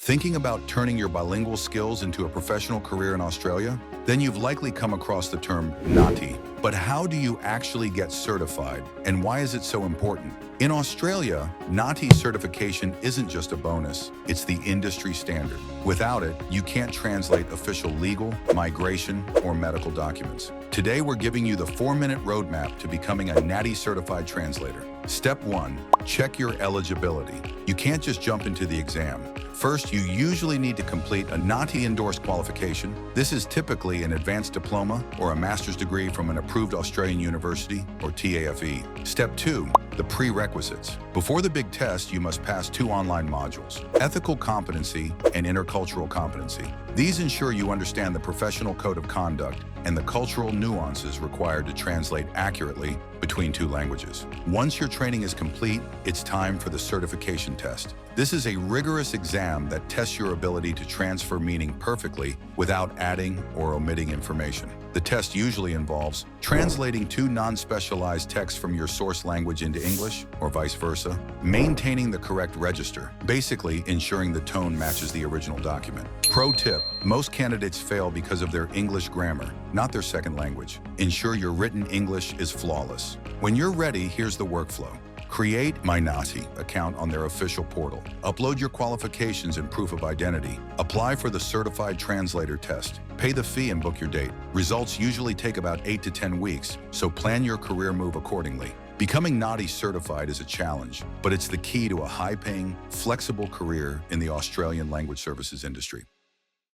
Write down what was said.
Thinking about turning your bilingual skills into a professional career in Australia? Then you've likely come across the term NAATI. But how do you actually get certified, and why is it so important? In Australia, NAATI certification isn't just a bonus, it's the industry standard. Without it, you can't translate official legal, migration, or medical documents. Today, we're giving you the 4-minute roadmap to becoming a NAATI certified translator. Step 1. Check your eligibility. You can't just jump into the exam. First, you usually need to complete a NAATI-endorsed qualification. This is typically an advanced diploma or a master's degree from an approved Australian university, or TAFE. Step 2. The prerequisites. Before the big test, you must pass 2 online modules: Ethical Competency and Intercultural Competency. These ensure you understand the professional code of conduct and the cultural nuances required to translate accurately between 2 languages. Once your training is complete, it's time for the certification test. This is a rigorous exam that tests your ability to transfer meaning perfectly without adding or omitting information. The test usually involves translating 2 non-specialized texts from your source language into English, or vice versa, maintaining the correct register, basically ensuring the tone matches the original document. Pro tip: most candidates fail because of their English grammar, not their second language. Ensure your written English is flawless. When you're ready, here's the workflow. Create myNAATI account on their official portal. Upload your qualifications and proof of identity. Apply for the Certified Translator test. Pay the fee and book your date. Results usually take about 8 to 10 weeks, so plan your career move accordingly. Becoming NAATI certified is a challenge, but it's the key to a high-paying, flexible career in the Australian language services industry.